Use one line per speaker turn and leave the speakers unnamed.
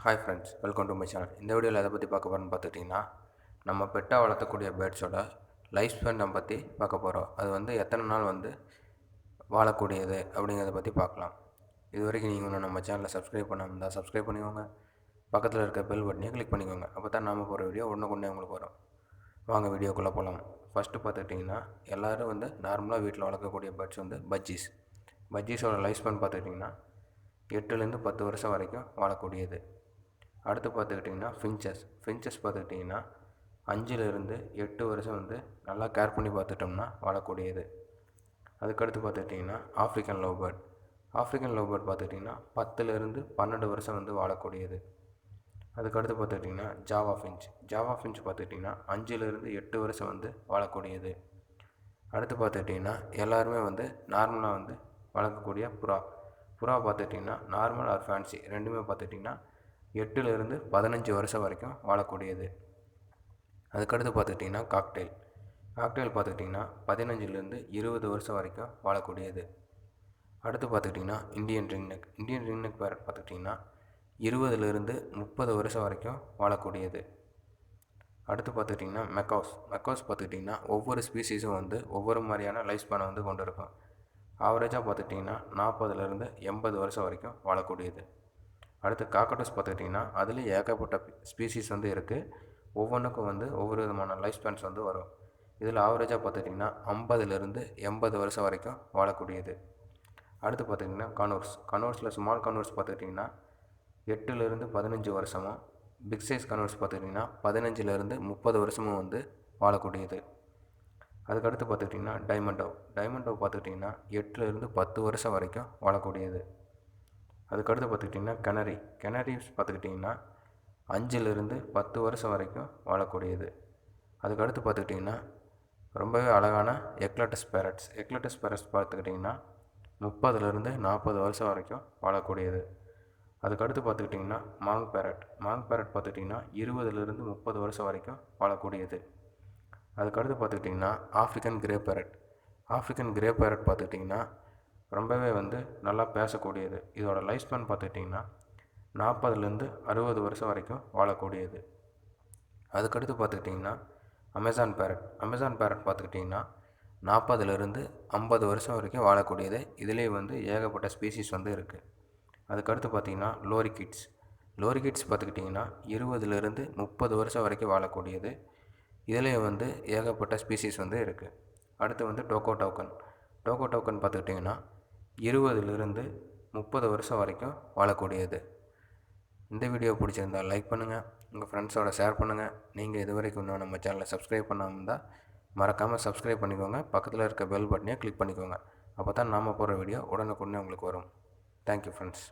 Hi friends, welcome to my channel. இந்த வீடியோவில் எதை பற்றி பார்க்க போகிறோன்னு பார்த்துக்கிட்டிங்கன்னா, நம்ம பெட்டாக வளர்த்தக்கூடிய பேர்ட்ஸோட லைஃப் ஸ்பேனை பற்றி பார்க்க போகிறோம். அது எத்தனை நாள் வாழக்கூடியது அப்படிங்கிறத பற்றி பார்க்கலாம். இது வரைக்கும் நீங்கள் இன்னும் நம்ம சேனலில் சப்ஸ்கிரைப் பண்ணாமல் இருந்தால் சப்ஸ்கிரைப் பண்ணிக்கோங்க. பக்கத்தில் இருக்க பெல் பட்டனையும் கிளிக் பண்ணிக்கோங்க. அப்போ தான் நாம் போகிற வீடியோ ஒன்றுக்குன்னே உங்களுக்கு வரும். வாங்க வீடியோக்குள்ளே போகலாம். ஃபஸ்ட்டு பார்த்துக்கிட்டிங்கன்னா, எல்லோரும் நார்மலாக வீட்டில் வளர்க்கக்கூடிய பேர்ட்ஸ் பஜ்ஜீஸ். பஜ்ஜீஸோட லைஃப் ஸ்பேன் பார்த்துக்கிட்டிங்கன்னா 8லேருந்து 10 வருஷம் வரைக்கும் வாழக்கூடியது. அடுத்து பார்த்துக்கிட்டிங்கன்னா ஃபின்ச்சஸ் பார்த்துக்கிட்டிங்கன்னா 5லேருந்து 8 வருஷம் நல்லா கேர் பண்ணி பார்த்துட்டோம்னா வாழக்கூடியது. அதுக்கடுத்து பார்த்துக்கிட்டிங்கன்னா ஆஃப்ரிக்கன் லவ்பேர்ட் பார்த்துக்கிட்டிங்கன்னா 10லேருந்து 12 வருஷம் வாழக்கூடியது. அதுக்கடுத்து பார்த்துக்கிட்டிங்கன்னா ஜாவா ஃபின்ச் பார்த்துக்கிட்டிங்கன்னா 5லேருந்து 8 வருஷம் வாழக்கூடியது. அடுத்து பார்த்துக்கிட்டிங்கன்னா எல்லாருமே நார்மலாக வளர்க்கக்கூடிய புறா பார்த்துக்கிட்டிங்கன்னா நார்மல் ஆர் ஃபேன்சி ரெண்டுமே பார்த்துக்கிட்டிங்கன்னா 8லேருந்து 15 வருஷம் வரைக்கும் வாழக்கூடியது. அதுக்கடுத்து பார்த்துக்கிட்டிங்கன்னா காக்டெயில் பார்த்துக்கிட்டிங்கன்னா 15லேருந்து 20 வருஷம் வரைக்கும் வாழக்கூடியது. அடுத்து பார்த்துக்கிட்டிங்கன்னா இந்தியன் ரிங்நெக் பேரட் பார்த்துக்கிட்டிங்கன்னா 20லேருந்து 30 வருஷம் வரைக்கும் வாழக்கூடியது. அடுத்து பார்த்துக்கிட்டிங்கன்னா மெக்காவ்ஸ் பார்த்துக்கிட்டிங்கன்னா ஒவ்வொரு ஸ்பீசிஸும் ஒவ்வொரு மாதிரியான லைஃப் ஸ்பேனை கொண்டு இருக்கும். ஆவரேஜாக பார்த்துக்கிட்டிங்கன்னா 40லேருந்து 80 வருஷம் வரைக்கும் வாழக்கூடியது. அடுத்து காக்கட்டஸ் பார்த்துக்கிட்டிங்கன்னா அதுலேயும் ஏகப்பட்ட ஸ்பீசிஸ் இருக்குது. ஒவ்வொன்றுக்கும் ஒவ்வொரு விதமான லைஃப் ஸ்பேன்ஸ் வரும். இதில் ஆவரேஜாக பார்த்துக்கிட்டிங்கன்னா 50லேருந்து 80 வருஷம் வரைக்கும் வாழக்கூடியது. அடுத்து பார்த்திங்கன்னா கனூர்ஸில் ஸ்மால் கனூர்ஸ் பார்த்துக்கிட்டிங்கன்னா 8லேருந்து 15 வருஷமும், பிக் சைஸ் கனூர்ஸ் பார்த்துக்கிட்டிங்கன்னா 15லேருந்து 30 வருஷமும் வாழக்கூடியது. அதுக்கடுத்து பார்த்துக்கிட்டிங்கன்னா டைமண்டோ பார்த்துக்கிட்டிங்கன்னா 8லேருந்து 10 வருஷம் வரைக்கும் வாழக்கூடியது. அதுக்கடுத்து பார்த்துக்கிட்டிங்கன்னா கெனரிஸ் பார்த்துக்கிட்டிங்கன்னா 5லேருந்து 10 வருஷம் வரைக்கும் வாழக்கூடியது. அதுக்கடுத்து பார்த்துக்கிட்டிங்கன்னா ரொம்பவே அழகான எக்லெட்டஸ் பேரட்ஸ் பார்த்துக்கிட்டிங்கன்னா 30லேருந்து 40 வருஷம் வரைக்கும் வாழக்கூடியது. அதுக்கடுத்து பார்த்துக்கிட்டிங்கன்னா மாங் பேரட் பார்த்துக்கிட்டிங்கன்னா 20லேருந்து 30 வருஷம் வரைக்கும் வாழக்கூடியது. அதுக்கடுத்து பார்த்துக்கிட்டிங்கன்னா ஆஃப்ரிக்கன் கிரே பேரட் பார்த்துக்கிட்டிங்கன்னா ரொம்பவே நல்லா பேசக்கூடியது. இதோட லைஃப் ஸ்பேன் பார்த்துக்கிட்டிங்கன்னா 40லேருந்து 60 வருஷம் வரைக்கும் வாழக்கூடியது. அதுக்கடுத்து பார்த்துக்கிட்டிங்கன்னா அமேசான் பேரட் பார்த்துக்கிட்டிங்கன்னா 40லேருந்து 50 வருஷம் வரைக்கும் வாழக்கூடியது. இதிலே ஏகப்பட்ட ஸ்பீசிஸ் இருக்குது. அதுக்கடுத்து பார்த்திங்கன்னா லோரிகிட்ஸ் பார்த்துக்கிட்டிங்கன்னா 20லேருந்து 30 வருஷம் வரைக்கும் வாழக்கூடியது. இதிலே ஏகப்பட்ட ஸ்பீசிஸ் இருக்குது. அடுத்து டோக்கோ டவுக்கன் பார்த்துக்கிட்டிங்கன்னா 20லேருந்து 30 வருஷம் வரைக்கும் வாழக்கூடியது. இந்த வீடியோ பிடிச்சிருந்தால் லைக் பண்ணுங்கள், உங்கள் ஃப்ரெண்ட்ஸோட ஷேர் பண்ணுங்கள். நீங்கள் இது வரைக்கும் இன்னும் நம்ம சேனலை சப்ஸ்கிரைப் பண்ணாமல் இருந்தால் மறக்காமல் சப்ஸ்கிரைப் பண்ணிக்கோங்க. பக்கத்தில் இருக்க பெல் பட்டனையும் கிளிக் பண்ணிக்கோங்க. அப்போ தான் நாம் போடுற வீடியோ உடனுக்குடனே உங்களுக்கு வரும். Thank you friends.